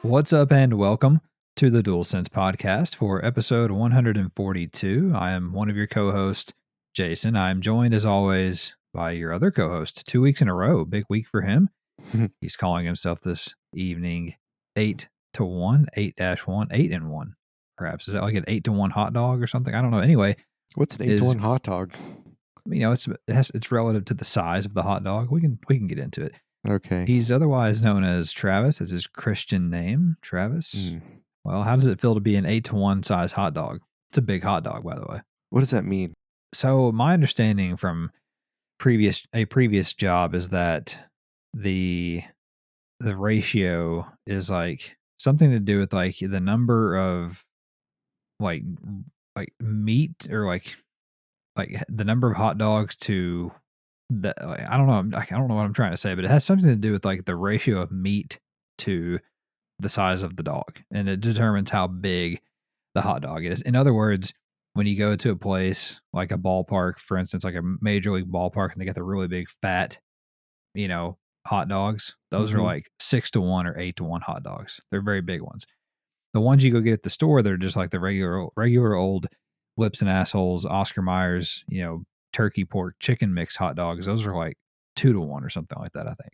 What's up, and welcome to the DualSense podcast for episode 142. I am one of your co hosts, Jason. I'm joined, as always, by your other co host, 2 weeks in a row. Big week for him. He's calling himself this evening 8 to 1, 8-1, 8 and 1. Perhaps. Is that like an 8 to 1 hot dog or something? I don't know. Anyway, What's an 8 to 1 hot dog? it's relative to the size of the hot dog. We can get into it. Okay. He's otherwise known as Travis, as his Christian name, Travis. Well, how does it feel to be an 8 to 1 size hot dog? It's a big hot dog, by the way. What does that mean? So my understanding from a previous job is that the ratio is like something to do with like the number of like meat, or like the number of hot dogs to the I don't know. I don't know what I'm trying to say, but it has something to do with like the ratio of meat to the size of the dog, and it determines how big the hot dog is. In other words, when you go to a place like a ballpark, for instance, like a major league ballpark, and they got the really big fat, hot dogs, those are like 6 to 1 or 8 to 1 hot dogs. They're very big ones. The ones you go get at the store, they're just like the regular old lips and assholes, Oscar Mayer's, turkey, pork, chicken mix hot dogs. Those are like 2 to 1 or something like that, I think.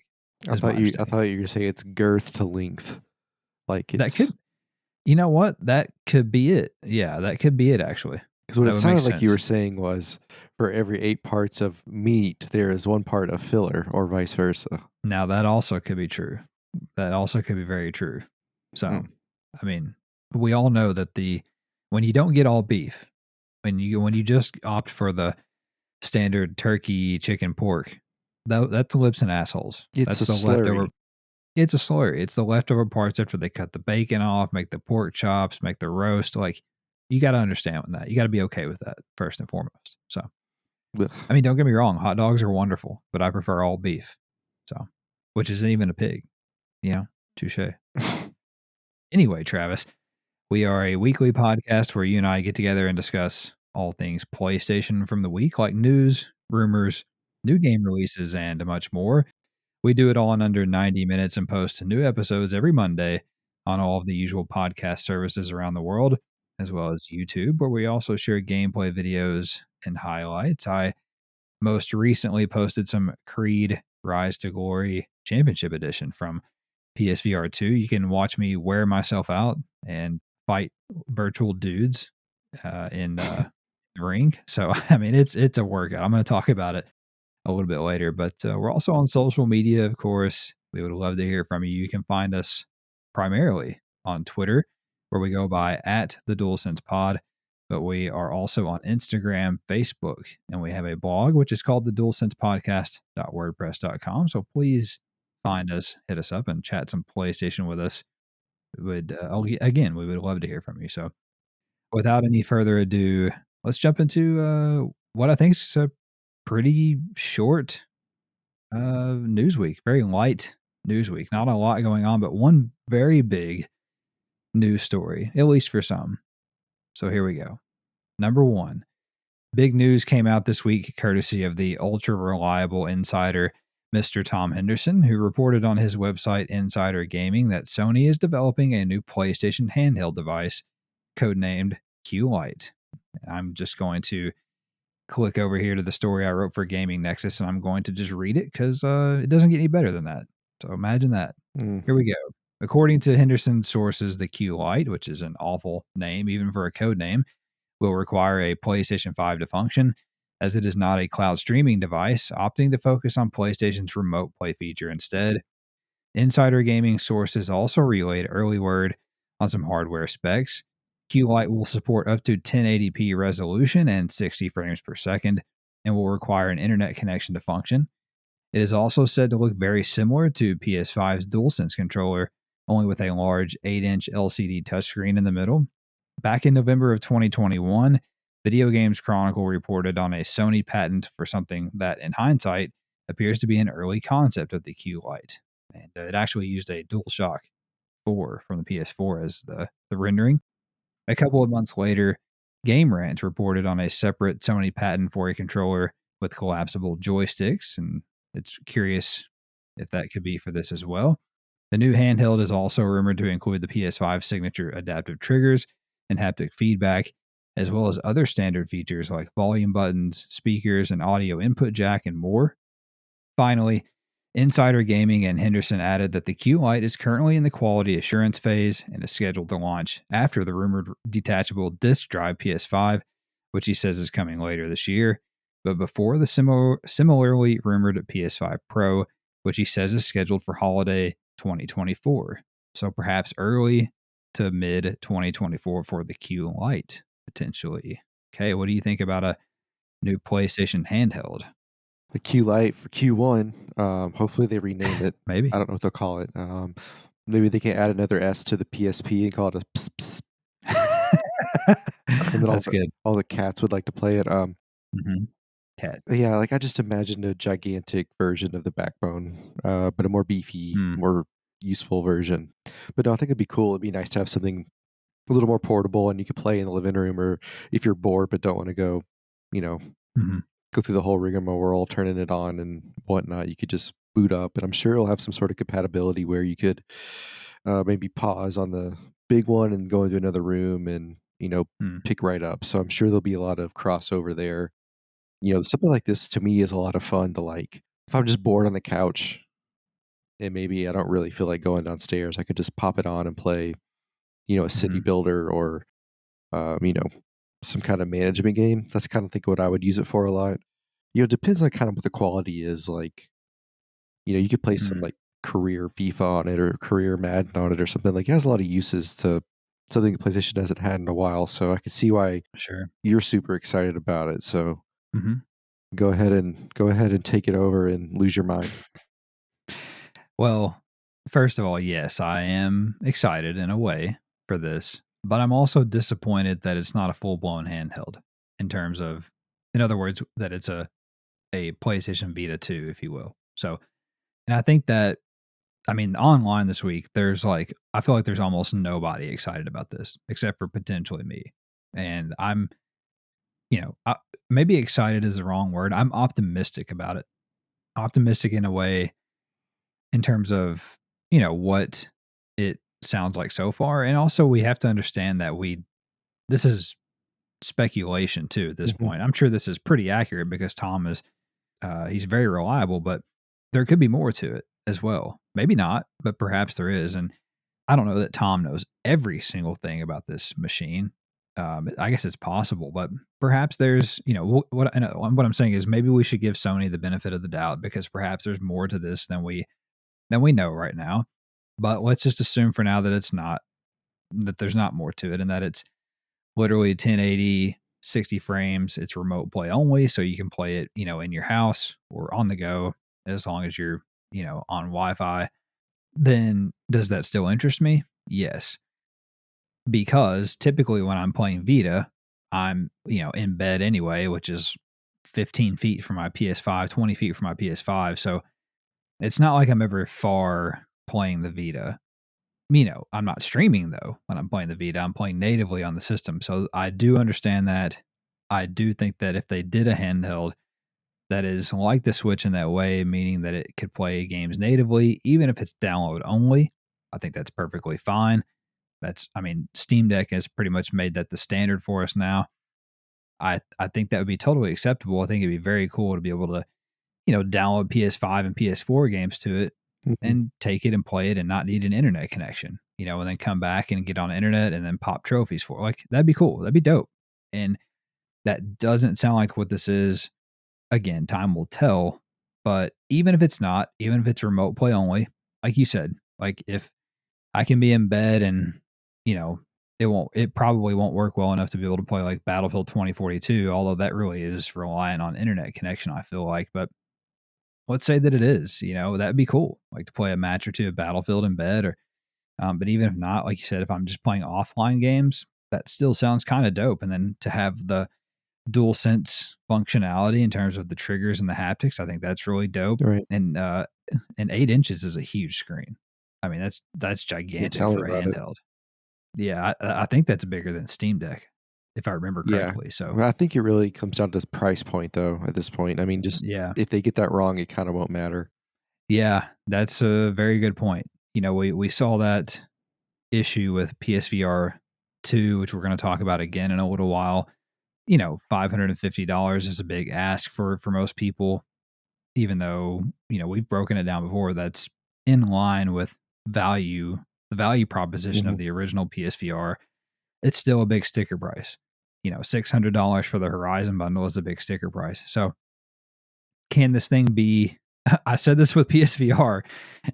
I thought you were going to say it's girth to length. Like it's... That could, you know what? That could be it. Yeah, that could be it, actually. Because what it sounded like you were saying was, for every 8 parts of meat, there is 1 part of filler, or vice versa. Now, that also could be true. That also could be very true. So, I mean, we all know that when you don't get all beef, when you just opt for the standard turkey, chicken, pork, that's lips and assholes. That's the slurry. Leftover. It's a slurry. It's the leftover parts after they cut the bacon off, make the pork chops, make the roast. Like, you got to understand that. You got to be okay with that first and foremost. So, I mean, don't get me wrong. Hot dogs are wonderful, but I prefer all beef. So, which isn't even a pig, touche. Anyway, Travis, we are a weekly podcast where you and I get together and discuss all things PlayStation from the week, like news, rumors, new game releases, and much more. We do it all in under 90 minutes and post new episodes every Monday on all of the usual podcast services around the world, as well as YouTube, where we also share gameplay videos and highlights. I most recently posted some Creed Rise to Glory Championship Edition from PS VR2. You can watch me wear myself out and fight virtual dudes in the ring. So, I mean, it's a workout. I'm going to talk about it a little bit later, but we're also on social media, of course. We would love to hear from you. You can find us primarily on Twitter, where we go by @theDualSensePod, but we are also on Instagram, Facebook, and we have a blog, which is called the DualSensePodcast.wordpress.com. So please find us, hit us up, and chat some PlayStation with us. We would love to hear from you. So without any further ado, let's jump into what I think is a pretty short news week, very light news week. Not a lot going on, but one very big news story, at least for some. So here we go. Number 1, big news came out this week courtesy of the ultra reliable insider, Mr. Tom Henderson, who reported on his website Insider Gaming that Sony is developing a new PlayStation handheld device codenamed Q-Lite. I'm just going to click over here to the story I wrote for Gaming Nexus, and I'm going to just read it because it doesn't get any better than that. So imagine that. Here we go. According to Henderson's sources, the Q-Lite, which is an awful name even for a code name, will require a PlayStation 5 to function, as it is not a cloud streaming device, opting to focus on PlayStation's remote play feature instead. Insider Gaming sources also relayed early word on some hardware specs. Q-Lite will support up to 1080p resolution and 60 frames per second, and will require an internet connection to function. It is also said to look very similar to PS5's DualSense controller, only with a large 8-inch LCD touchscreen in the middle. Back in November of 2021, Video Games Chronicle reported on a Sony patent for something that, in hindsight, appears to be an early concept of the Q-Lite. And it actually used a DualShock 4 from the PS4 as the rendering. A couple of months later, Game Rant reported on a separate Sony patent for a controller with collapsible joysticks, and it's curious if that could be for this as well. The new handheld is also rumored to include the PS5 signature adaptive triggers and haptic feedback, as well as other standard features like volume buttons, speakers, an audio input jack, and more. Finally, Insider Gaming and Henderson added that the Q Lite is currently in the quality assurance phase and is scheduled to launch after the rumored detachable disk drive PS5, which he says is coming later this year, but before the similarly rumored PS5 Pro, which he says is scheduled for holiday 2024. So perhaps early to mid 2024 for the Q Lite, potentially. Okay, what do you think about a new PlayStation handheld? The Q Lite for Q1, hopefully they rename it. Maybe. I don't know what they'll call it. Maybe they can add another S to the PSP and call it a ps ps, and then That's good. all the cats would like to play it. Mhm. Cat. Yeah, like, I just imagined a gigantic version of the backbone, but a more beefy, Mm, more useful version. But no, I think it'd be cool. It'd be nice to have something a little more portable and you could play in the living room, or if you're bored but don't wanna go, you know, mhm, go through the whole rigmarole turning it on and whatnot, you could just boot up, and I'm sure it'll have some sort of compatibility where you could, maybe pause on the big one and go into another room and, mm, pick right up. So I'm sure there'll be a lot of crossover there. Something like this to me is a lot of fun to, like, if I'm just bored on the couch and maybe I don't really feel like going downstairs, I could just pop it on and play, a city mhm, builder or, um, you know, some kind of management game. That's kind of think what I would use it for a lot. It depends on kind of what the quality is. Like, you could play some mm, like career FIFA on it or career Madden on it or something. Like, it has a lot of uses to something the PlayStation hasn't had in a while. So I could see why sure. you're super excited about it. So Mhm. go ahead and take it over and lose your mind. Well, first of all, yes, I am excited in a way for this, but I'm also disappointed that it's not a full-blown handheld in terms of in other words, that it's a PlayStation Vita 2, if you will. So and I think that I mean, online this week, there's like I feel like there's almost nobody excited about this except for potentially me. And I'm, maybe excited is the wrong word. I'm optimistic about it. Optimistic in a way in terms of, what it sounds like so far. And also we have to understand that this is speculation too at this Mhm. point. I'm sure this is pretty accurate because Tom is he's very reliable, but there could be more to it as well. Maybe not, but perhaps there is. And I don't know that Tom knows every single thing about this machine. I guess it's possible, but perhaps there's, what I'm saying is maybe we should give Sony the benefit of the doubt because perhaps there's more to this than we know right now. But let's just assume for now that it's not that there's not more to it and that it's literally 1080 60 frames. It's remote play only, so you can play it, in your house or on the go as long as you're, on Wi-Fi. Then does that still interest me? Yes, because typically when I'm playing Vita, I'm, in bed anyway, which is 15 feet from my PS5, 20 feet from my PS5. So it's not like I'm ever far playing the Vita. I'm not streaming though when I'm playing the Vita. I'm playing natively on the system. So I do understand that. I do think that if they did a handheld that is like the Switch in that way, meaning that it could play games natively, even if it's download only, I think that's perfectly fine. I mean, Steam Deck has pretty much made that the standard for us now. I think that would be totally acceptable. I think it'd be very cool to be able to, download PS5 and PS4 games to it Mhm. and take it and play it and not need an internet connection, and then come back and get on the internet and then pop trophies for it. Like that'd be cool. That'd be dope. And that doesn't sound like what this is. Again, time will tell. But even if it's not, even if it's remote play only, like you said, like if I can be in bed and, you know, it probably won't work well enough to be able to play like Battlefield 2042, although that really is reliant on internet connection, I feel like. But let's say that it is, that'd be cool. Like to play a match or two of Battlefield in bed or but even if not, like you said, if I'm just playing offline games, that still sounds kind of dope. And then to have the DualSense functionality in terms of the triggers and the haptics, I think that's really dope. Right. And 8 inches is a huge screen. I mean, that's Yeah, gigantic tell me for a about it. handheld. Yeah, I think that's bigger than Steam Deck, if I remember Yeah. correctly. So Well, I think it really comes down to this price point, though, at this point. I mean, just yeah, if they get that wrong, it kinda won't matter. yeah, that's a very good point. we saw that issue with PSVR2, which we're going to talk about again in a little while. $550 is a big ask for most people, even though, we've broken it down before. That's in line with the value proposition of Mhm. the original PSVR. It's still a big sticker price. $600 for the Horizon bundle is a big sticker price. So, can this thing be I said this with PSVR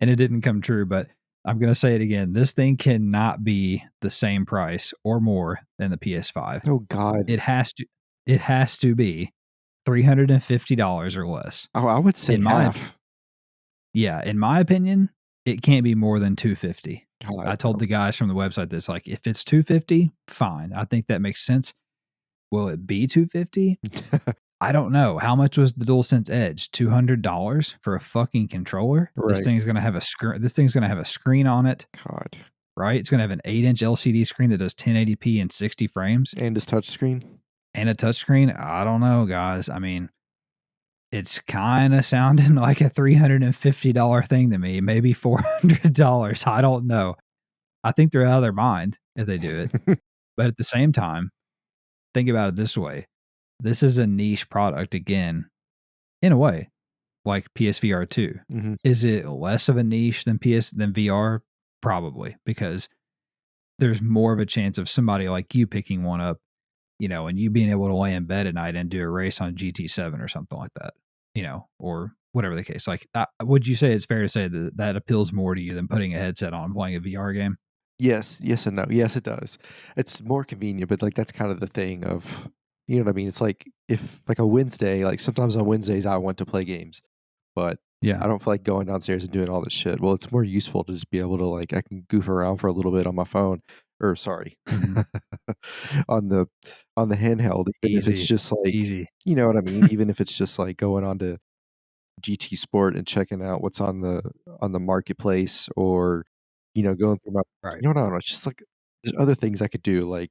and it didn't come true, but I'm going to say it again. This thing cannot be the same price or more than the PS5. Oh god. It has to it has to be $350 or less. Oh, I would say In my half. Yeah, in my opinion, it can't be more than 250. God, I told no. the guys from the website this, like, if it's 250, fine. I think that makes sense. Will it be 250? I don't know. How much was the DualSense Edge? $200 for a fucking controller? Right. This thing's gonna have a screen on it, God. right? It's gonna have an 8-inch LCD screen that does 1080p and 60 frames And his touchscreen? and a touchscreen. I don't know, guys. I mean, it's kinda sounding like a $350 thing to me, maybe $400. I don't know. I think they're out of their mind if they do it. But at the same time, think about it this way. This is a niche product again, in a way, like PSVR2. Mhm. Is it less of a niche than VR? Probably, because there's more of a chance of somebody like you picking one up, and you being able to lay in bed at night and do a race on GT7 or something like that, or whatever the case. Like, would you say it's fair to say that that appeals more to you than putting a headset on and playing a VR game? Yes, yes and no. Yes, it does. It's more convenient, but, like, that's kind of the thing of you know what I mean? It's like if like a Wednesday, like, sometimes on Wednesdays, I want to play games, but Yeah. I don't feel like going downstairs and doing all this shit. Well, it's more useful to just be able to, like I can goof around for a little bit on my phone or sorry, Mhm. on the handheld, even if it's Easy. just like Easy. you know what I mean? Even if it's just, like, going on to GT Sport and checking out what's on the marketplace or, going through my Right. no, it's just like there's other things I could do, like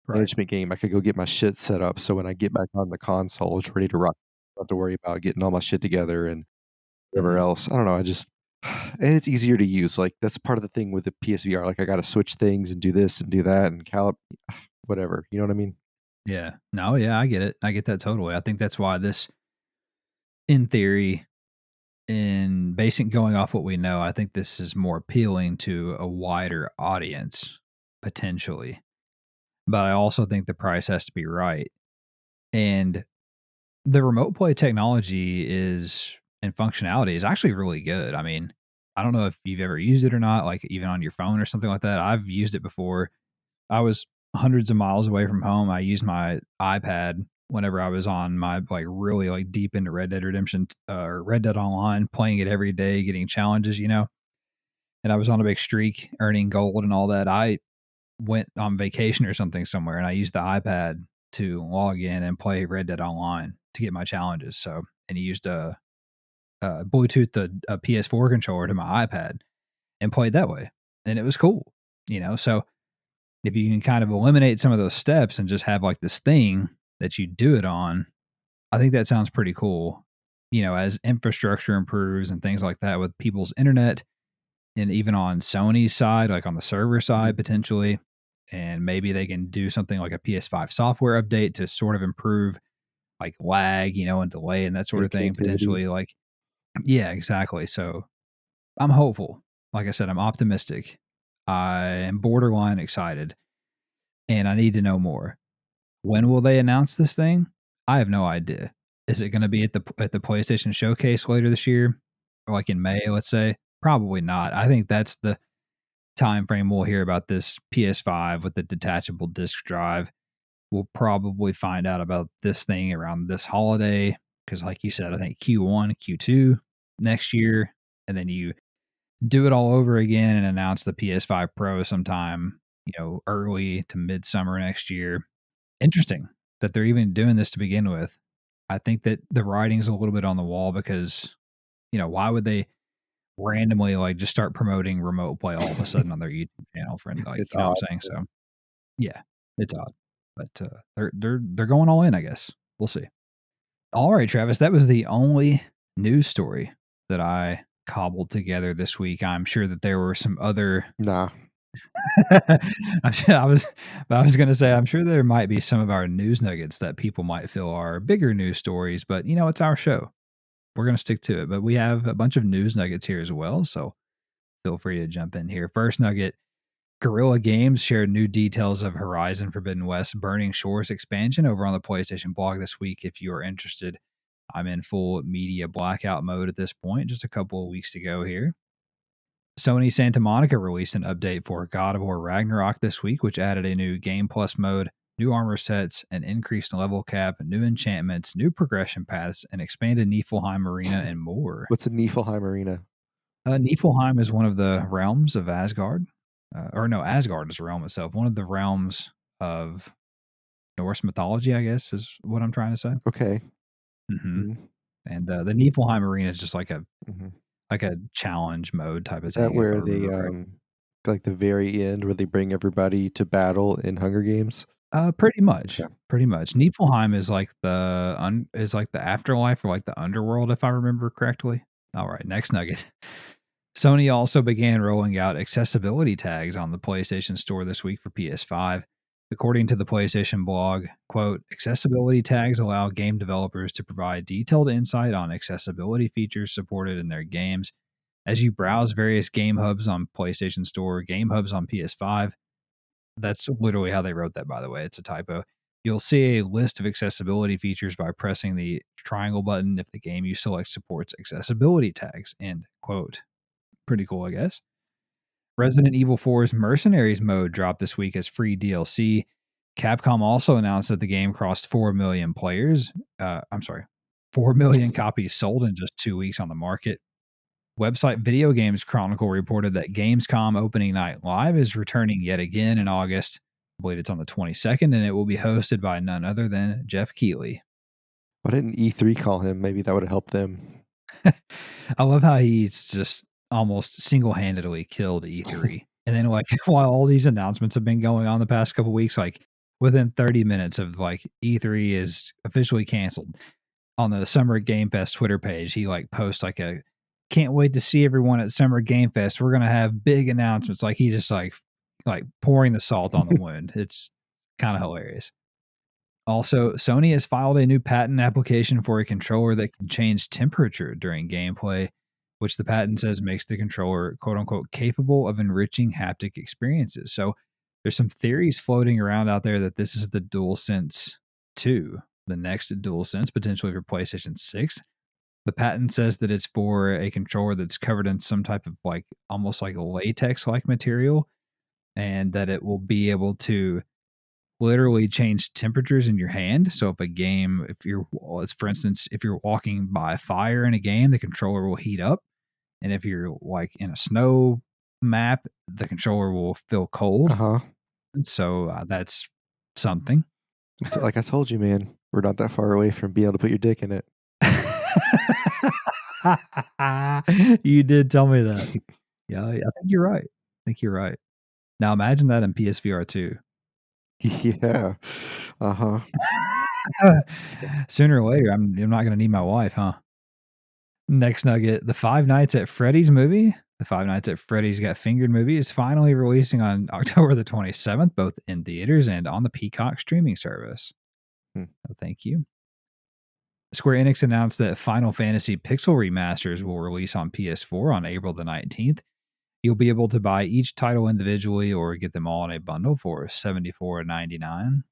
Right. management game. I could go get my shit set up so when I get back on the console, it's ready to rock. I don't have to worry about getting all my shit together and whatever Mhm. else. I don't know, I just and it's easier to use, like, that's part of the thing with the PSVR, like, I gotta switch things and do this and do that and whatever, you know what I mean? Yeah. No, yeah, I get it. I get that totally. I think that's why this, in theory, in basic going off what we know, I think this is more appealing to a wider audience, potentially. But I also think the price has to be right. And the remote play technology is and functionality is actually really good. I mean, I don't know if you've ever used it or not, like even on your phone or something like that. I've used it before. I was hundreds of miles away from home. I used my iPad whenever I was on my like really like deep into Red Dead Redemption or Red Dead Online, playing it every day, getting challenges. And I was on a big streak, earning gold and all that. I went on vacation or something somewhere, and I used the iPad to log in and play Red Dead Online to get my challenges. So, and he used Bluetooth a PS4 controller to my iPad and played that way, and it was cool. So if you can kind of eliminate some of those steps and just have like this thing that you do it on, I think that sounds pretty cool. As infrastructure improves and things like that with people's internet and even on Sony's side, like on the server Mhm. side potentially, and maybe they can do something like a PS5 software update to sort of improve like lag, and delay and that sort And of thing connectivity. potentially. Like, yeah, exactly. So I'm hopeful. Like I said, I'm optimistic. I am borderline excited and I need to know more. When will they announce this thing? I have no idea. Is it gonna be at the PlayStation Showcase later this year? Or like in May, let's say? Probably not. I think that's the time frame we'll hear about this PS5 with the detachable disk drive. We'll probably find out about this thing around this holiday because, like you said, I think Q1, Q2 next year, and then you do it all over again and announce the PS5 Pro sometime, early to midsummer next year. Interesting that they're even doing this to begin with. I think that the writing's a little bit on the wall because, why would they randomly like just start promoting remote play all of a sudden on their YouTube channel for like, It's what I'm odd. saying? So yeah, it's odd. But they're going all in, I guess. We'll see. All right, Travis, that was the only news story that I cobbled together this week. I'm sure that there were some other Nah. I was I was gonna say, I'm sure there might be some of our news nuggets that people might feel are bigger news stories, but, it's our show. We're gonna stick to it, but we have a bunch of news nuggets here as well, so feel free to jump in here. First nugget, Guerrilla Games shared new details of Horizon Forbidden West Burning Shores expansion over on the PlayStation blog this week if you're interested. I'm in full media blackout mode at this point, just a couple of weeks to go here. Sony Santa Monica released an update for God of War Ragnarok this week, which added a new Game Plus mode, new armor sets, an increased level cap, new enchantments, new progression paths, an expanded Niflheim arena, and more. What's a Niflheim arena? Niflheim is one of the realms of Asgard. Or no, Asgard is a realm itself. One of the realms of Norse mythology, I guess, is what I'm trying to say. Okay. Hmm. Mhm, And the Niflheim arena is just mhm. like a challenge mode type of Is that thing, if I where they, remember correctly. like, the very end where they bring everybody to battle in Hunger Games? Pretty much, Okay. pretty much. Niflheim is like the afterlife or like the underworld, if I remember correctly. All right, next nugget. Sony also began rolling out accessibility tags on the PlayStation Store this week for PS5. According to the PlayStation blog, quote, accessibility tags allow game developers to provide detailed insight on accessibility features supported in their games. As you browse various game hubs on PlayStation Store, game hubs on PS5, that's literally how they wrote that, by the way. It's a typo. You'll see a list of accessibility features by pressing the triangle button if the game you select supports accessibility tags. End quote. Pretty cool, I guess. Resident Evil 4's Mercenaries mode dropped this week as free DLC. Capcom also announced that the game crossed 4 million players. I'm sorry, 4 million copies sold in just 2 weeks on the market. Website Video Games Chronicle reported that Gamescom opening night live is returning yet again in August. I believe it's on the 22nd, and it will be hosted by none other than Jeff Keighley. Why didn't E3 call him? Maybe that would've helped them. I love how he's just almost single-handedly killed E3. And then, like, while all these announcements have been going on the past couple weeks, like, within 30 minutes of, like, E3 is officially canceled, on the Summer Game Fest Twitter page, he, like, posts, like, a, "Can't wait to see everyone at Summer Game Fest. We're gonna have big announcements." Like, he's just, like, pouring the salt on the wound. It's kinda hilarious. Also, Sony has filed a new patent application for a controller that can change temperature during gameplay, which the patent says makes the controller quote unquote capable of enriching haptic experiences. So there's some theories floating around out there that this is the DualSense 2, the next DualSense, potentially for PlayStation 6. The patent says that it's for a controller that's covered in some type of like almost like latex like material, and that it will be able to literally change temperatures in your hand. So if a game, if you're, well, it's for instance, if you're walking by a fire in a game, the controller will heat up, and if you're like in a snow map, the controller will feel cold. Uh-huh. And so that's something. It's like I told you, man, we're not that far away from being able to put your dick in it. You did tell me that. Yeah, I think you're right. I think you're right. Now imagine that in PSVR2. Yeah. Uh-huh. Sooner or later, I'm not going to need my wife, huh? Next nugget, the Five Nights at Freddy's movie. The Five Nights at Freddy's Got Fingered movie is finally releasing on October the 27th, both in theaters and on the Peacock streaming service. Hmm. Oh, thank you. Square Enix announced that Final Fantasy Pixel Remasters will release on PS4 on April the 19th. You'll be able to buy each title individually or get them all in a bundle for $74.99.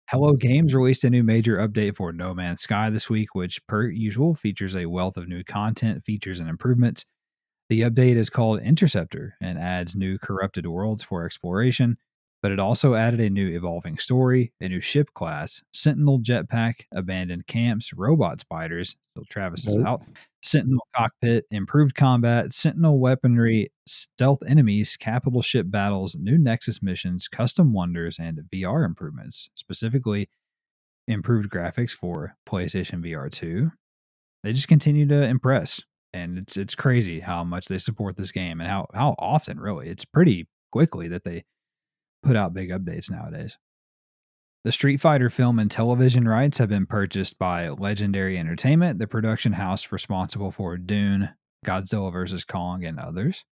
Hello Games released a new major update for No Man's Sky this week, which, per usual, features a wealth of new content, features, and improvements. The update is called Interceptor and adds new corrupted worlds for exploration, but it also added a new evolving story, a new ship class, Sentinel jetpack, abandoned camps, robot spiders, so Travis is Nope. out, Sentinel cockpit, improved combat, Sentinel weaponry, stealth enemies, capital ship battles, new Nexus missions, custom wonders, and VR improvements, specifically improved graphics for PlayStation VR2. They just continue to impress, and it's crazy how much they support this game and how often, really. It's pretty quickly that they put out big updates nowadays. The Street Fighter film and television rights have been purchased by Legendary Entertainment, the production house responsible for Dune Godzilla vs. Kong, and others.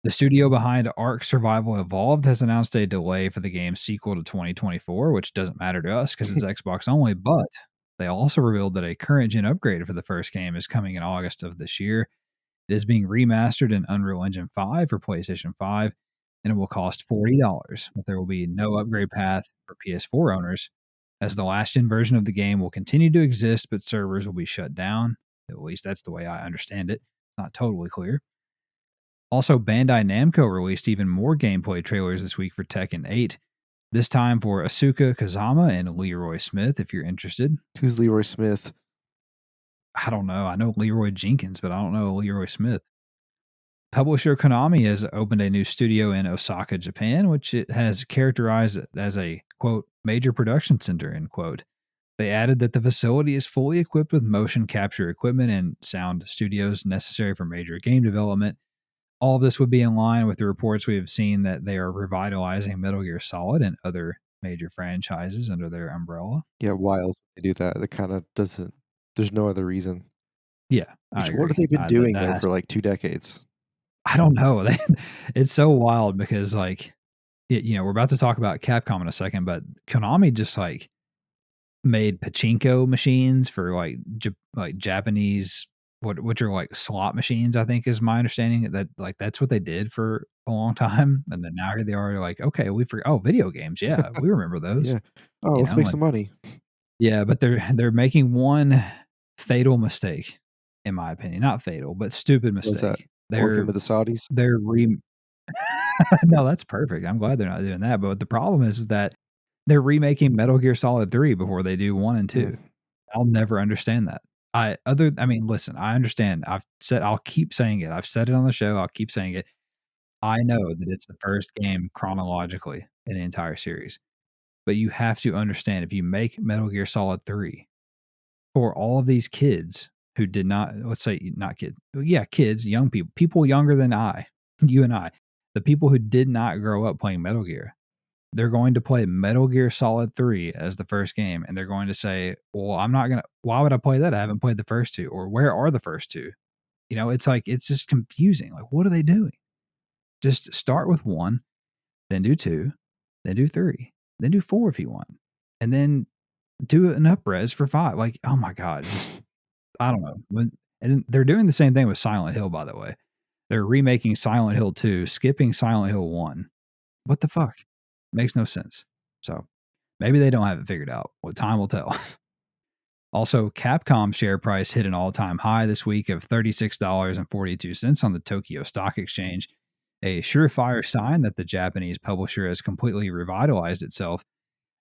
The studio behind Ark Survival Evolved has announced a delay for the game's sequel to 2024, which doesn't matter to us because it's Xbox only, but they also revealed that a current gen upgrade for the first game is coming in August of this year. It is being remastered in Unreal Engine 5 for PlayStation 5, and it will cost $40, but there will be no upgrade path for PS4 owners, as the last gen version of the game will continue to exist, but servers will be shut down. At least that's the way I understand it. Not totally clear. Also, Bandai Namco released even more gameplay trailers this week for Tekken 8, this time for Asuka Kazama and Leroy Smith, if you're interested. Who's Leroy Smith? I don't know. I know Leroy Jenkins, but I don't know Leroy Smith. Publisher Konami has opened a new studio in Osaka, Japan, which it has characterized as a, quote, major production center, end quote. They added that the facility is fully equipped with motion capture equipment and sound studios necessary for major game development. All of this would be in line with the reports we have seen that they are revitalizing Metal Gear Solid and other major franchises under their umbrella. Yeah, why else would they do that? That kind of doesn't. There's no other reason. Yeah, I Which what have agree. they been That, doing that though has, for like 2 decades? I don't know. It's so wild because, like, we're about to talk about Capcom in a second, but Konami just like made pachinko machines for like Japanese which are like slot machines, I think is my understanding that like that's what they did for a long time. And then now here they are like, okay, video games. Yeah, we remember those, Yeah. Oh, let's make and some money. yeah, but they're making one fatal mistake, in my opinion. Not fatal, but stupid What's that? mistake. Working with the Saudis? They're re No, that's perfect. I'm glad they're not doing that. But the problem is that they're remaking Metal Gear Solid 3 before they do 1 and 2. Mm. I'll never understand that. I mean, listen, I understand. I'll keep saying it. I've said it on the show. I'll keep saying it. I know that it's the first game chronologically in the entire series. But you have to understand if you make Metal Gear Solid 3 for all of these kids who did not, let's say not kids, yeah, kids, young people, people younger than I, you and I, the people who did not grow up playing Metal Gear, they're going to play Metal Gear Solid 3 as the first game, and they're going to say, well, I'm not going to, why would I play that? I haven't played the first two, or where are the first two? It's like, it's just confusing. Like, what are they doing? Just start with 1, then do 2, then do 3, then do 4 if you want, and then do an upres for 5. Like, oh my God, just I don't know. And they're doing the same thing with Silent Hill, by the way. They're remaking Silent Hill 2, skipping Silent Hill 1. What the fuck? Makes no sense. So maybe they don't have it figured out. Well, time will tell. Also, Capcom's share price hit an all-time high this week of $36.42 on the Tokyo Stock Exchange, a surefire sign that the Japanese publisher has completely revitalized itself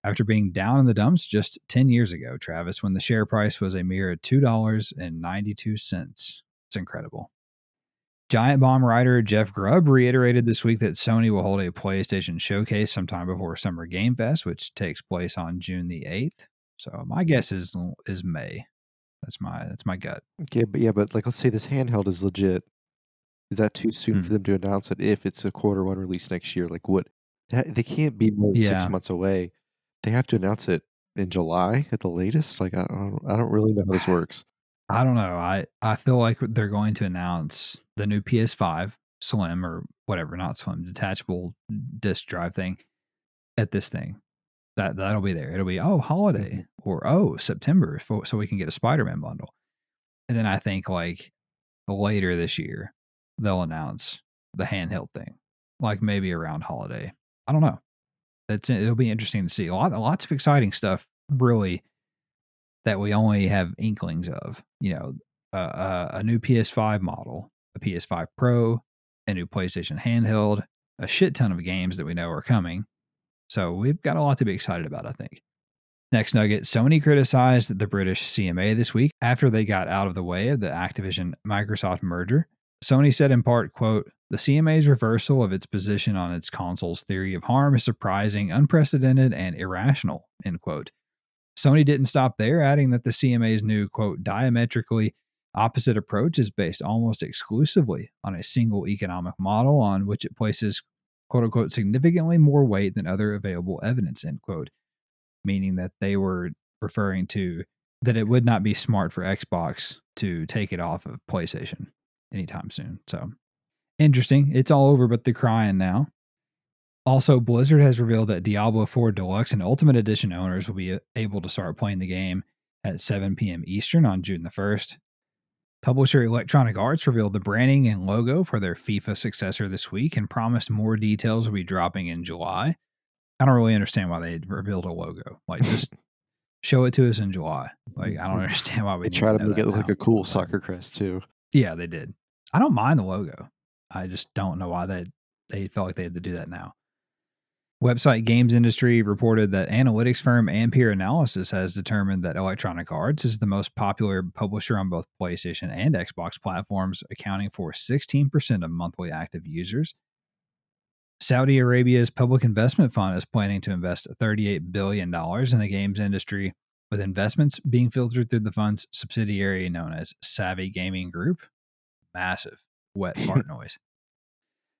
after being down in the dumps just 10 years ago, Travis, when the share price was a mere $2.92. It's incredible. Giant Bomb writer Jeff Grubb reiterated this week that Sony will hold a PlayStation showcase sometime before Summer Game Fest, which takes place on June the 8th. So my guess is May. That's my gut. Okay, but like let's say this handheld is legit. Is that too soon for Hmm. them to announce it if it's a Q1 release next year? Like what they can't be more than 6 Yeah, months away. They have to announce it in July at the latest? Like I don't really know how this works. I don't know. I feel like they're going to announce the new PS5 Slim or whatever, not Slim, detachable disk drive thing at this thing. That'll be there. It'll be, "Oh, Mhm. holiday," or, "Oh, September," so we can get a Spider-Man bundle. And then I think, like, later this year, they'll announce the handheld thing, like, maybe around holiday. I don't know. It'll be interesting to see. Lots of exciting stuff, really, that we only have inklings of, a new PS5 model, a PS5 Pro, a new PlayStation handheld, a shit ton of games that we know are coming. So we've got a lot to be excited about, I think. Next nugget, Sony criticized the British CMA this week after they got out of the way of the Activision Microsoft merger. Sony said in part, quote, "The CMA's reversal of its position on its console's theory of harm is surprising, unprecedented, and irrational," end quote. Sony didn't stop there, adding that the CMA's new, quote, "diametrically opposite approach is based almost exclusively on a single economic model on which it places, quote unquote, significantly more weight than other available evidence," end quote, meaning that they were referring to that it would not be smart for Xbox to take it off of PlayStation anytime soon. So interesting. It's all over but the crying now. Also, Blizzard has revealed that Diablo 4 Deluxe and Ultimate Edition owners will be able to start playing the game at 7 p.m. Eastern on June the 1st. Publisher Electronic Arts revealed the branding and logo for their FIFA successor this week and promised more details will be dropping in July. I don't really understand why they revealed a logo. Like, just show it to us in July. Like, I don't understand why we They need try to to know make that it look like now. a cool soccer crest too. Yeah, they did. I don't mind the logo. I just don't know why they felt like they had to do that now. Website Games Industry reported that analytics firm Ampere Analysis has determined that Electronic Arts is the most popular publisher on both PlayStation and Xbox platforms, accounting for 16% of monthly active users. Saudi Arabia's public investment fund is planning to invest $38 billion in the games industry, with investments being filtered through the fund's subsidiary known as Savvy Gaming Group. Massive wet fart noise.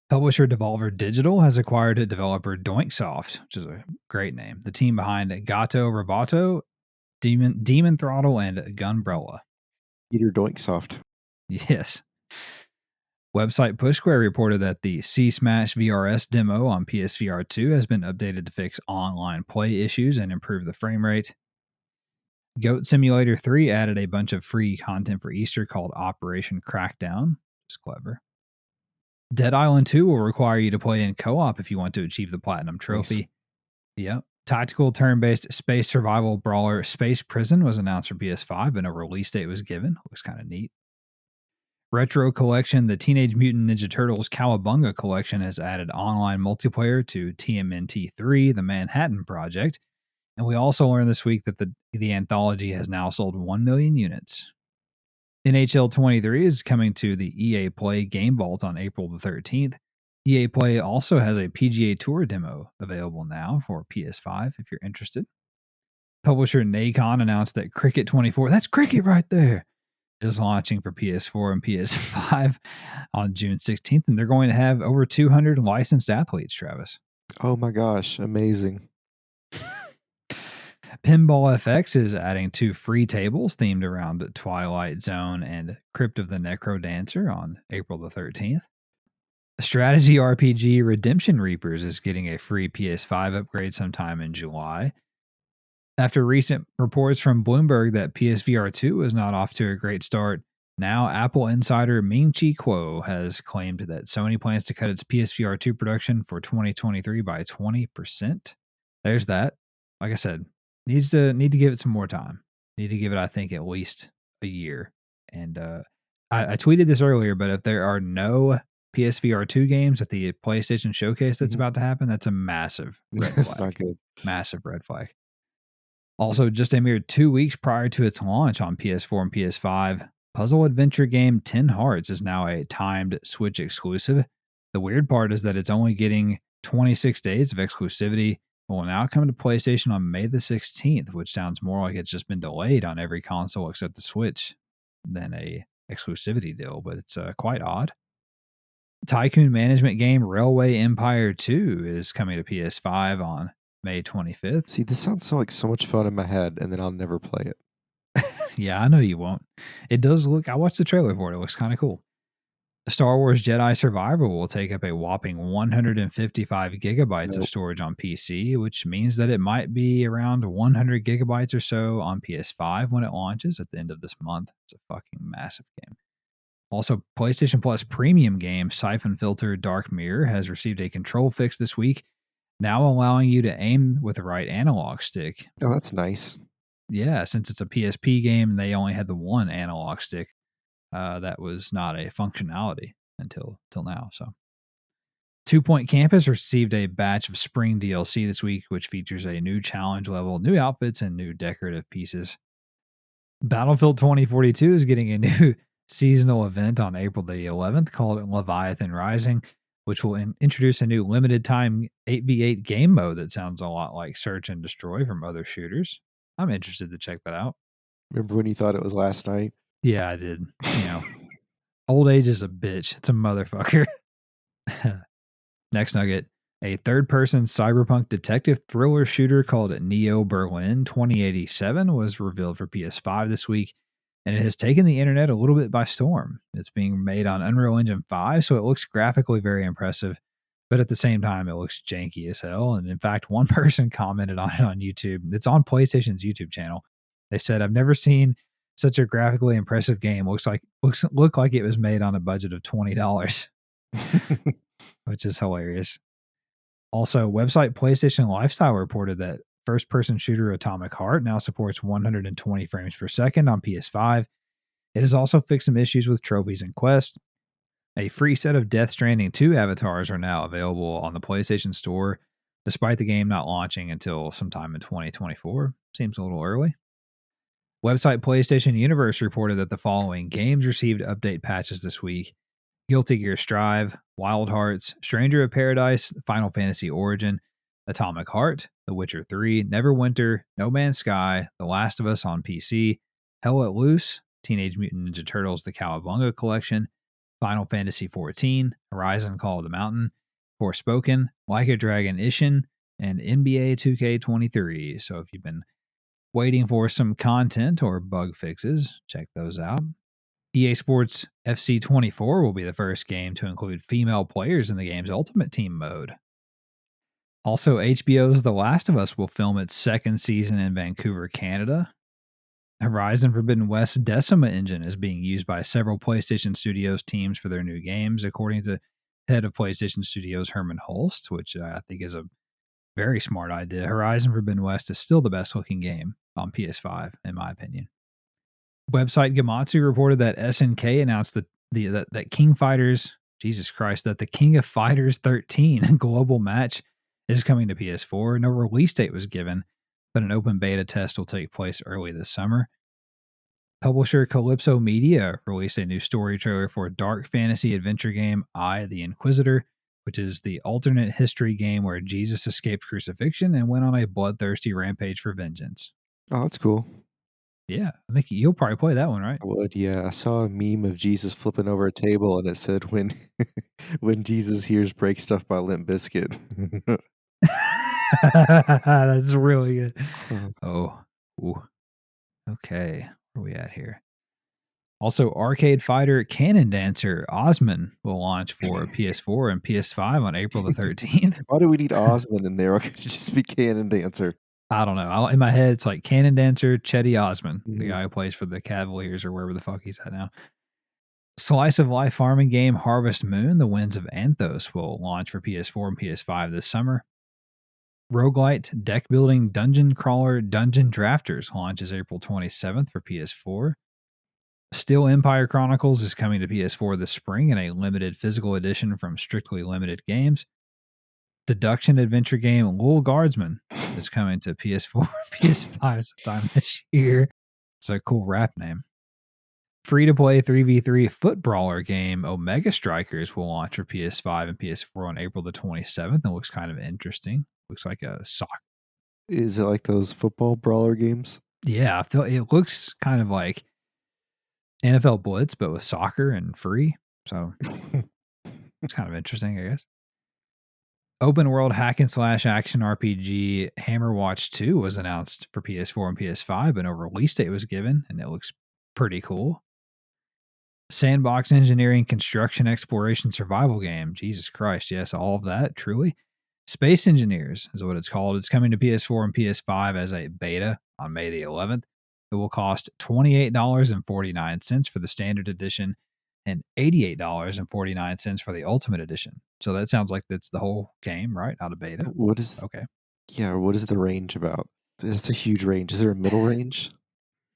Publisher Devolver Digital has acquired a developer Doinksoft, which is a great name. The team behind Gato Roboto, Demon Throttle, and Gunbrella. Peter Doinksoft. Yes. Website PushSquare reported that the C Smash VRS demo on PS VR2 has been updated to fix online play issues and improve the frame rate. Goat Simulator 3 added a bunch of free content for Easter called Operation Crackdown, which is clever. Dead Island 2 will require you to play in co-op if you want to achieve the Platinum Trophy. Nice. Yep. Tactical turn-based space survival brawler Space Prison was announced for PS5 and a release date was given. Looks kind of neat. Retro Collection, the Teenage Mutant Ninja Turtles Cowabunga Collection has added online multiplayer to TMNT 3, the Manhattan Project. And we also learned this week that the anthology has now sold 1 million units. NHL 23 is coming to the EA Play Game Vault on April the 13th. EA Play also has a PGA Tour demo available now for PS5 if you're interested. Publisher Nacon announced that Cricket 24, that's Cricket right there, is launching for PS4 and PS5 on June 16th, and they're going to have over 200 licensed athletes, Travis. Oh my gosh, amazing. Pinball FX is adding 2 free tables themed around Twilight Zone and Crypt of the Necro Dancer on April the 13th. Strategy RPG Redemption Reapers is getting a free PS5 upgrade sometime in July. After recent reports from Bloomberg that PSVR2 was not off to a great start, now Apple insider Ming-Chi Kuo has claimed that Sony plans to cut its PSVR2 production for 2023 by 20%. There's that. Like I said, need to give it some more time. Need to give it, I think, at least a year. And I tweeted this earlier, but if there are no PSVR2 games at the PlayStation showcase that's about to happen, that's a massive red flag. That's not good. Massive red flag. Also, just a mere 2 weeks prior to its launch on PS4 and PS5, puzzle adventure game 10 Hearts is now a timed Switch exclusive. The weird part is that it's only getting 26 days of exclusivity. It will now come to PlayStation on May the 16th, which sounds more like it's just been delayed on every console except the Switch than a exclusivity deal, but it's quite odd. Tycoon management game Railway Empire 2 is coming to PS5 on May 25th. See, this sounds so much fun in my head, and then I'll never play it. Yeah, I know you won't. It does look, I watched the trailer for it. It looks kind of cool. Star Wars Jedi Survivor will take up a whopping 155 gigabytes of storage on PC, which means that it might be around 100 gigabytes or so on PS5 when it launches at the end of this month. It's a fucking massive game. Also, PlayStation Plus premium game Siphon Filter Dark Mirror has received a control fix this week, now allowing you to aim with the right analog stick. Oh, that's nice. Yeah, since it's a PSP game, they only had the one analog stick. That was not a functionality until now. So, 2 Point Campus received a batch of spring DLC this week, which features a new challenge level, new outfits, and new decorative pieces. Battlefield 2042 is getting a new seasonal event on April the 11th called Leviathan Rising, which will introduce a new limited time 8v8 game mode that sounds a lot like Search and Destroy from other shooters. I'm interested to check that out. Remember when you thought it was last night? Yeah, I did. Old age is a bitch. It's a motherfucker. Next nugget. A third-person cyberpunk detective thriller shooter called Neo Berlin 2087 was revealed for PS5 this week. and it has taken the internet a little bit by storm. It's being made on Unreal Engine 5, so it looks graphically very impressive, but at the same time, it looks janky as hell. And in fact, one person commented on it on YouTube. It's on PlayStation's YouTube channel. They said, "I've never seen such a graphically impressive game. Look like it was made on a budget of $20," which is hilarious. Also, website PlayStation Lifestyle reported that first-person shooter Atomic Heart now supports 120 frames per second on PS5. It has also fixed some issues with trophies and quests. A free set of Death Stranding 2 avatars are now available on the PlayStation Store, despite the game not launching until sometime in 2024. Seems a little early. Website PlayStation Universe reported that the following games received update patches this week: Guilty Gear Strive, Wild Hearts, Stranger of Paradise, Final Fantasy Origin, Atomic Heart, The Witcher 3, Neverwinter, No Man's Sky, The Last of Us on PC, Hell Let Loose, Teenage Mutant Ninja Turtles The Cowabunga Collection, Final Fantasy XIV, Horizon Call of the Mountain, Forspoken, Like a Dragon Ishin, and NBA 2K23. So if you've been waiting for some content or bug fixes, check those out. EA Sports FC 24 will be the first game to include female players in the game's Ultimate Team mode. Also, HBO's The Last of Us will film its second season in Vancouver, Canada. Horizon Forbidden West's Decima engine is being used by several PlayStation Studios teams for their new games, according to head of PlayStation Studios Herman Holst, which I think is a very smart idea. Horizon Forbidden West is still the best looking game on PS5, in my opinion. Website Gematsu reported that SNK announced that King Fighters, Jesus Christ, that the King of Fighters 13 global match is coming to PS4. No release date was given, but an open beta test will take place early this summer. Publisher Calypso Media released a new story trailer for a dark fantasy adventure game, I, the Inquisitor, which is the alternate history game where Jesus escaped crucifixion and went on a bloodthirsty rampage for vengeance. Oh, that's cool. Yeah, I think you'll probably play that one, right? I would, yeah. I saw a meme of Jesus flipping over a table, and it said, "When when Jesus hears break stuff by Limp Bizkit." That's really good. Huh. Oh, ooh. Okay. Where are we at here? Also, arcade fighter Cannon Dancer Osman will launch for PS4 and PS5 on April the 13th. Why do we need Osmond in there? Why can't it just be Cannon Dancer? I don't know. In my head, it's like Cannon Dancer, Chetty Osman, the Mhm. guy who plays for the Cavaliers or wherever the fuck he's at now. Slice of life farming game Harvest Moon, The Winds of Anthos, will launch for PS4 and PS5 this summer. Roguelite deck building dungeon crawler Dungeon Drafters launches April 27th for PS4. Steel Empire Chronicles is coming to PS4 this spring in a limited physical edition from Strictly Limited Games. Deduction adventure game Lul Guardsman is coming to PS4 PS5 sometime this year. It's a cool rap name. Free-to-play 3v3 foot brawler game Omega Strikers will launch for PS5 and PS4 on April the 27th. It looks kind of interesting. Looks like a sock. Is it like those football brawler games? Yeah, I feel it looks kind of like NFL Blitz, but with soccer and free. So it's kind of interesting, I guess. Open world hack and slash action RPG Hammer Watch 2 was announced for PS4 and PS5, but no release date was given, and it looks pretty cool. Sandbox engineering, construction, exploration, survival game. Jesus Christ, yes, all of that, truly. Space Engineers is what it's called. It's coming to PS4 and PS5 as a beta on May the 11th. It will cost $28.49 for the standard edition and $88.49 for the ultimate edition. So that sounds like that's the whole game, right? Out of beta. What is Okay. Yeah, what is the range about? It's a huge range. Is there a middle range?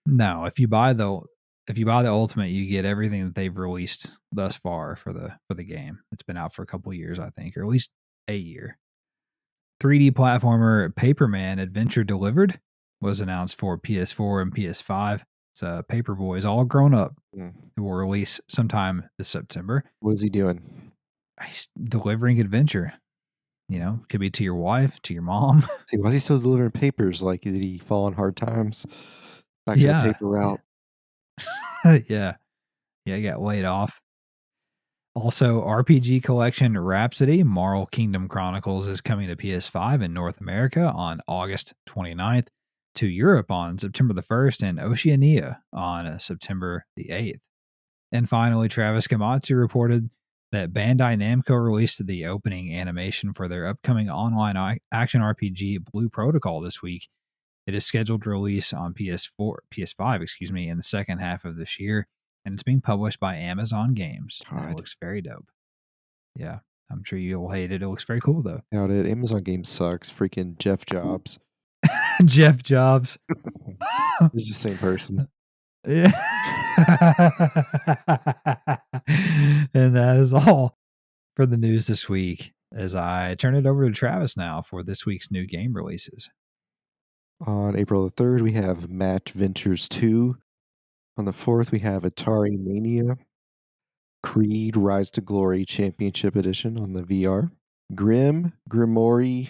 No, if you buy the ultimate, you get everything that they've released thus far for the game. It's been out for a couple of years, I think, or at least a year. 3D platformer Paperman Adventure Delivered was announced for PS4 and PS5. It's Paperboy is all grown up. Mm. It will release sometime this September. What is he doing? He's delivering adventure. You know, could be to your wife, to your mom. See, why is he still delivering papers? Like, did he fall on hard times? Back to the Yeah. paper route. Yeah. Yeah, he got laid off. Also, RPG collection Rhapsody Marl Kingdom Chronicles is coming to PS5 in North America on August 29th. to Europe on September the 1st and Oceania on September the 8th. And finally, Travis Kamatsu reported that Bandai Namco released the opening animation for their upcoming online action RPG Blue Protocol this week. It is scheduled to release on PS5, in the second half of this year, and it's being published by Amazon Games. And it God, looks very dope. Yeah, I'm sure you'll hate it. It looks very cool though. doubt it. Amazon Games sucks. Freaking Jeff Jobs. Jeff Jobs. It's just the same person. Yeah. And that is all for the news this week as I turn it over to Travis now for this week's new game releases. On April the 3rd, we have Match Ventures 2. On the 4th, we have Atari Mania, Creed Rise to Glory Championship Edition on the VR, Grimory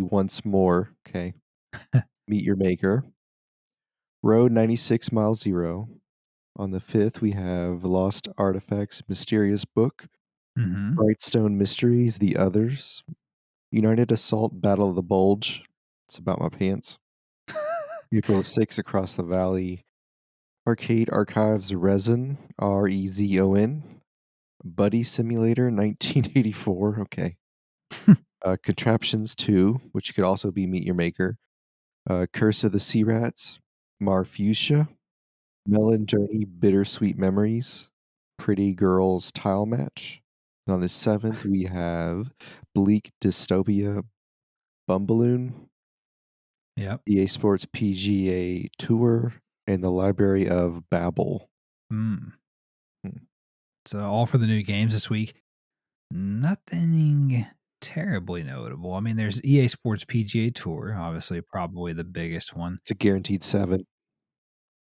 once more. Okay. Meet Your Maker. Road 96 Mile Zero. On the 5th, we have Lost Artifacts Mysterious Book, Mm-hmm. Brightstone Mysteries, The Others, United Assault Battle of the Bulge. It's about my pants. April 6th, Across the Valley. Arcade Archives Resin, Rezon. Buddy Simulator 1984. Okay. Contraptions 2, which could also be Meet Your Maker. Curse of the Sea Rats. Marfuchsia. Melon Journey Bittersweet Memories. Pretty Girls Tile Match. And on the 7th, we have Bleak Dystopia Bumballoon. Yep. EA Sports PGA Tour, and the Library of Babel. Mm. So all for the new games this week. Nothing terribly notable. I mean, there's EA Sports PGA Tour, obviously probably the biggest one. It's a guaranteed 7.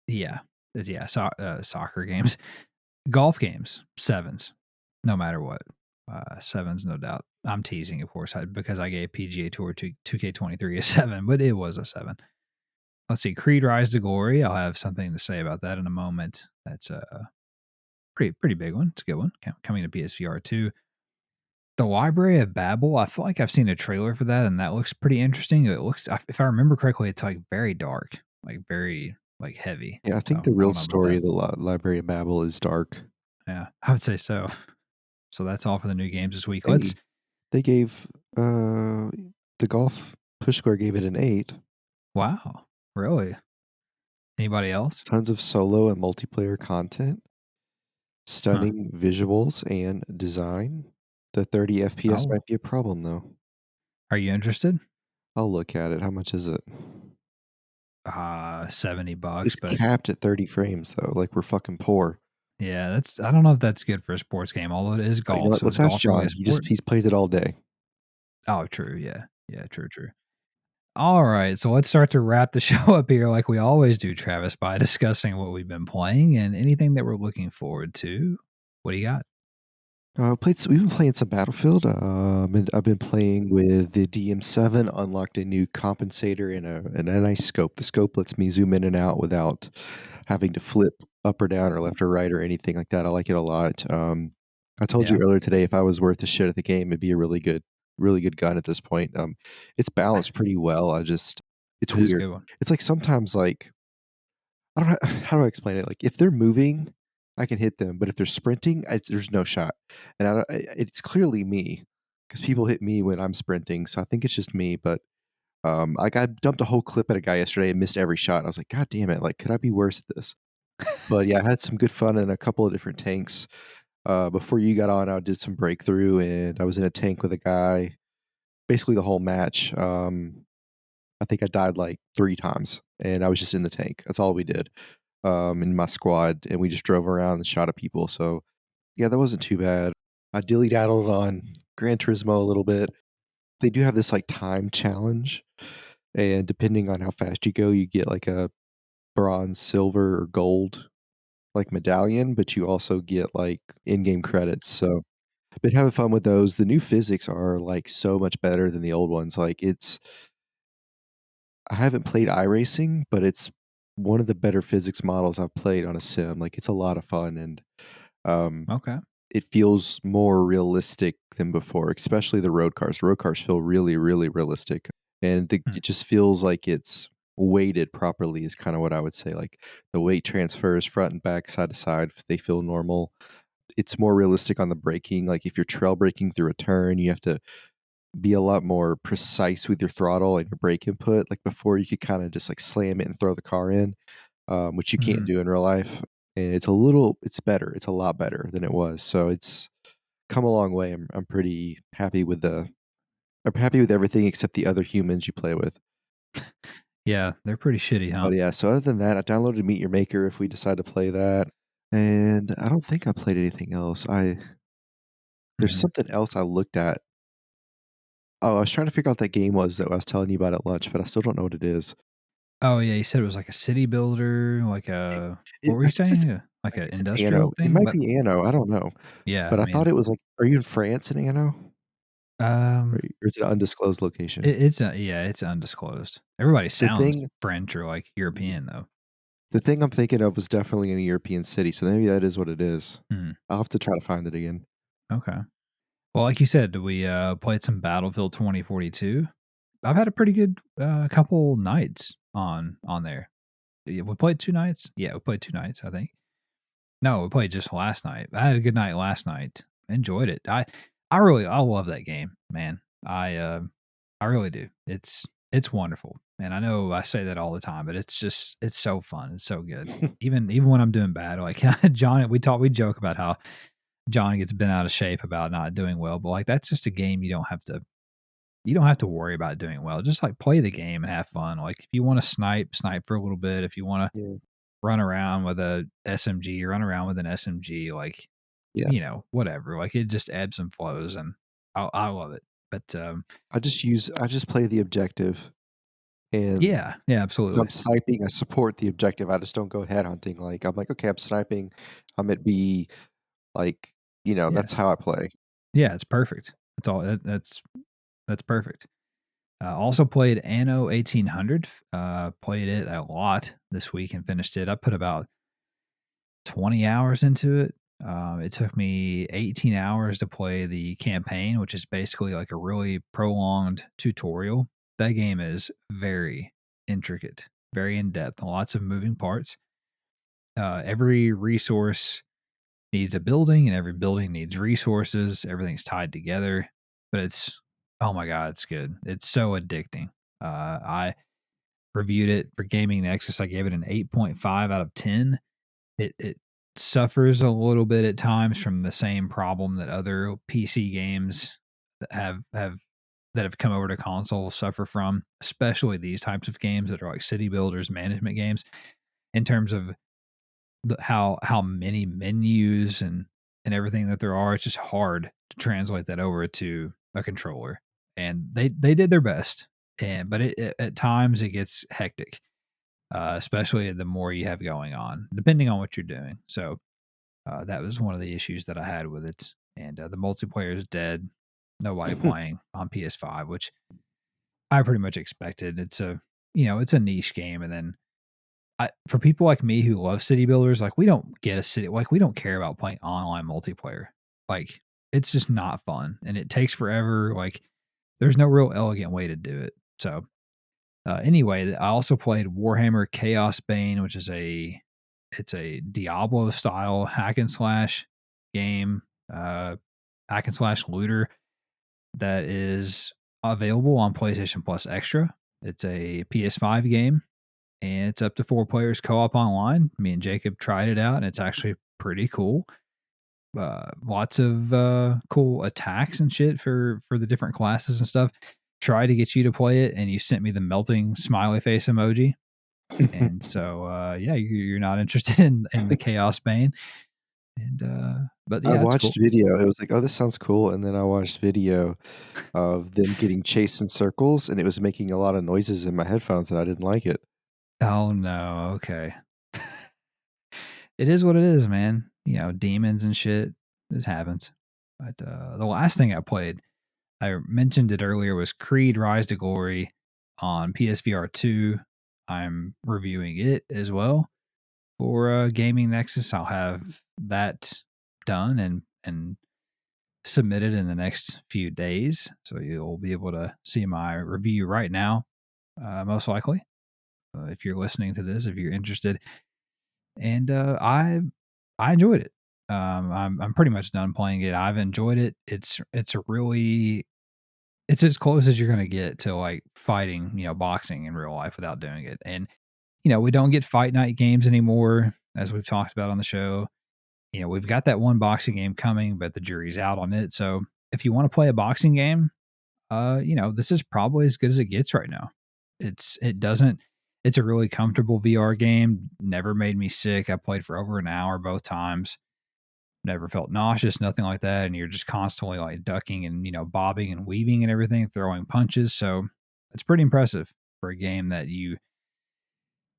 Yeah. Soccer games. Golf games, 7s, no matter what. 7s, no doubt. I'm teasing, of course, because I gave PGA Tour 2K23 a 7, but it was a 7. Let's see, Creed Rise to Glory. I'll have something to say about that in a moment. That's a pretty big one. It's a good one. Coming to PS VR2. The Library of Babel. I feel like I've seen a trailer for that, and that looks pretty interesting. It looks, if I remember correctly, it's like very dark, like very like heavy. Yeah, I So think the I real don't know about story that. of the Library of Babel is dark. Yeah, I would say so. So that's all for the new games this week. Hey, they gave the golf push score gave it an 8. Wow, really? Anybody else? Tons of solo and multiplayer content. Stunning visuals and design. The 30 FPS Oh, might be a problem though. are you interested? I'll look at it. How much is it? $70, It's but capped at 30 frames though. Like we're fucking poor. yeah, I don't know if that's good for a sports game, although it is You know golf. what? So is Let's ask golf really a John. sport? He's played it all day. Oh, true. Yeah. Yeah, true. All right, so let's start to wrap the show up here like we always do, Travis, by discussing what we've been playing and anything that we're looking forward to. What do you got? We've been playing some Battlefield. And I've been playing with the DM7. Unlocked a new compensator and a nice scope. The scope lets me zoom in and out without having to flip up or down or left or right or anything like that. I like it a lot. I told you Yeah, earlier today if I was worth the shit at the game, it'd be a really good gun at this point. It's balanced pretty well. It's it is a weird. good one. It's like sometimes like I don't know how do I explain it. Like if they're moving, I can hit them, but if they're sprinting, there's no shot. And it's clearly me because people hit me when I'm sprinting. So I think it's just me. But I got dumped a whole clip at a guy yesterday and missed every shot. I was like, God damn it! Like, could I be worse at this? But yeah, I had some good fun in a couple of different tanks. Before you got on, I did some breakthrough, and I was in a tank with a guy basically the whole match. I think I died like 3 times, and I was just in the tank. That's all we did in my squad, and we just drove around and shot at people. So yeah, that wasn't too bad. I dilly daddled on Gran Turismo a little bit. They do have this like time challenge, and depending on how fast you go, you get like a bronze, silver, or gold like medallion, but you also get like in-game credits. So I've been having fun with those. The new physics are like so much better than the old ones. Like I haven't played iRacing, but it's one of the better physics models I've played on a sim. Like it's a lot of fun and um Okay. it feels more realistic than before, especially the road cars. The road cars feel really, really realistic. and Hmm. it just feels like it's weighted properly is kinda what I would say, like, the weight transfers front and back, side to side, they feel normal. It's more realistic on the braking, like, if you're trail braking through a turn, you have to be a lot more precise with your throttle and your brake input, like, before you could kinda just, like, slam it and throw the car in, which you can't Mhm. do in real life, and it's better, it's a lot better than it was, so it's come a long way. I'm pretty happy with I'm happy with everything except the other humans you play with. Yeah, they're pretty shitty, huh? But, yeah, so other than that, I downloaded Meet Your Maker if we decide to play that, and I don't think I played anything else. I There's Mhm. something else I looked at. Oh, I was trying to figure out what that game was that I was telling you about at lunch, but I still don't know what it is. Oh, yeah, you said it was like a city builder, like It a what were I you guess it's saying? Like I an guess it's industrial Anno. It thing? might But be Anno, I don't know. yeah, But I I thought mean, it was like are you in France in Anno? um, Or is it an undisclosed location? it's a yeah, it's undisclosed. Everybody The sounds thing French or like European though. the thing I'm thinking of was definitely in a European city, so maybe that is what it is. Mhm. I'll have to try to find it again. Okay. Well, like you said, we played some Battlefield 2042. I've had a pretty good couple nights on there. Yeah, we played 2 nights? Yeah, we played 2 nights, I think. No, we played just last night. I had a good night last night. Enjoyed it. I love that game, man. I really do. It's wonderful. And I know I say that all the time, but it's so fun. It's so good. Even when I'm doing bad, like John, we joke about how John gets bent out of shape about not doing well, but like that's just a game you don't have to worry about doing well. Just like play the game and have fun. Like if you want to snipe for a little bit, if you want to Yeah. run around with a SMG, run around with an SMG, like, Yeah. whatever. Like it just ebbs and flows and I love it. But I just play the objective, and yeah, yeah, if I'm absolutely. sniping, I support the objective, I just don't go headhunting, like, I'm like, "Okay, I'm sniping, I'm at B," like, Yeah. that's how I play. Yeah, it's perfect. That's all that's perfect. Also played Anno 1800. Played it a lot this week and finished it. I put about 20 hours into it. It took me 18 hours to play the campaign, which is basically like a really prolonged tutorial. That game is very intricate, very in depth, lots of moving parts. Every resource needs a building, and every building needs resources. Everything's tied together, but oh my god, it's good. It's so addicting. I reviewed it for Gaming Nexus. I gave it an 8.5 out of 10. It suffers a little bit at times from the same problem that other PC games that have come over to console suffer from, especially these types of games that are like city builders, management games, in terms of how many menus and everything that there are. It's just hard to translate that over to a controller, and they did their best, but at times it gets hectic, especially the more you have going on, depending on what you're doing. So that was one of the issues that I had with it, and the multiplayer is dead. Nobody playing on PS5, which I pretty much expected. It's a niche game, and then for people like me who love city builders, like we don't get a city, like we don't care about playing online multiplayer. Like it's just not fun, and it takes forever. Like there's no real elegant way to do it. So anyway, I also played Warhammer Chaos Bane, which is it's a Diablo style hack and slash game, uh, hack and slash looter that is available on PlayStation Plus Extra. It's a PS5 game, and it's up to 4 players co-op online. Me and Jacob tried it out, and it's actually pretty cool. Lots of cool attacks and shit for the different classes and stuff. Try to get you to play it, and you sent me the melting smiley face emoji. And so, yeah, you're not interested in the Chaos Bane, and but I yeah, it's watched cool. video, it was like, "Oh, this sounds cool," and then I watched video of them getting chased in circles, and it was making a lot of noises in my headphones, and I didn't like it. Oh no, okay. It is what it is, man. Demons and shit. This happens. But the last thing I played, I mentioned it earlier, was Creed Rise to Glory on PSVR2. I'm reviewing it as well for Gaming Nexus. I'll have that done and submitted in the next few days. So you'll be able to see my review right now, most likely, if you're listening to this, if you're interested. And I enjoyed it. I'm pretty much done playing it. I've enjoyed it. It's a really it's as close as you're gonna get to like fighting, boxing in real life without doing it. And we don't get fight night games anymore, as we've talked about on the show. We've got that one boxing game coming, but the jury's out on it. So if you want to play a boxing game, this is probably as good as it gets right now. It doesn't it's a really comfortable VR game. Never made me sick. I played for over an hour both times. Never felt nauseous, nothing like that. And you're just constantly like ducking and, bobbing and weaving and everything, throwing punches. So it's pretty impressive for a game that you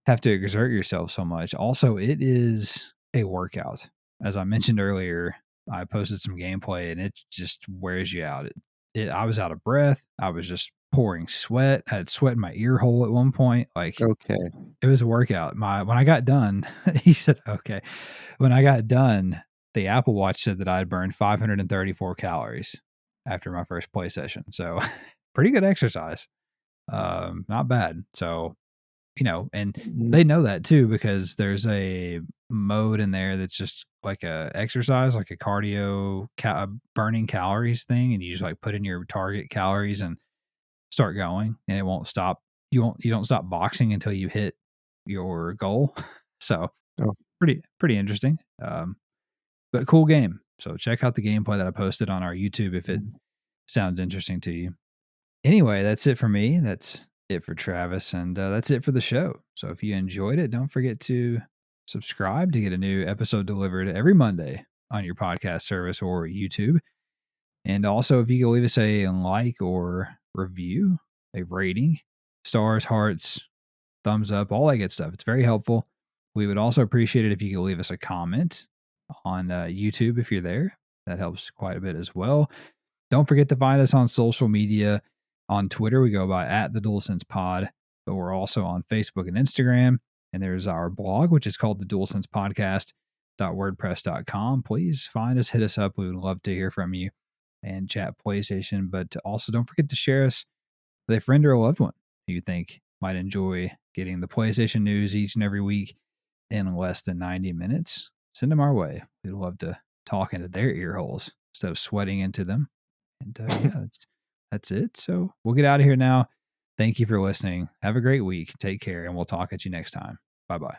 have to exert yourself so much. Also, it is a workout. As I mentioned earlier, I posted some gameplay and it just wears you out. I was out of breath. I was just pouring sweat. I had sweat in my ear hole at one point. Like Okay. it was a workout. When I got done, he said, okay. When I got done, the Apple Watch said that I had burned 534 calories after my first play session. So pretty good exercise. Not bad. So and Mm, they know that too because there's a mode in there that's just like a exercise, like a cardio burning calories thing, and you just like put in your target calories and start going, and it won't stop. You don't stop boxing until you hit your goal. So oh, pretty interesting. But cool game. So check out the gameplay that I posted on our YouTube if it mm. sounds interesting to you. Anyway, that's it for me. That's it for Travis, and that's it for the show. So if you enjoyed it, don't forget to subscribe to get a new episode delivered every Monday on your podcast service or YouTube. And also, if you could leave us a like or review, a rating, stars, hearts, thumbs up, all that good stuff. It's very helpful. We would also appreciate it if you could leave us a comment on YouTube if you're there. That helps quite a bit as well. Don't forget to find us on social media. On Twitter, we go by at the DualSense Pod, but we're also on Facebook and Instagram. And there's our blog, which is called the DualSense Podcast.wordpress.com. Please find us, hit us up. We would love to hear from you and chat PlayStation. But also don't forget to share us with a friend or a loved one who you think might enjoy getting the PlayStation news each and every week in less than 90 minutes. Send them our way. We'd love to talk into their ear holes instead of sweating into them. And yeah, that's it. So we'll get out of here now. Thank you for listening. Have a great week. Take care, and we'll talk at you next time. Bye bye.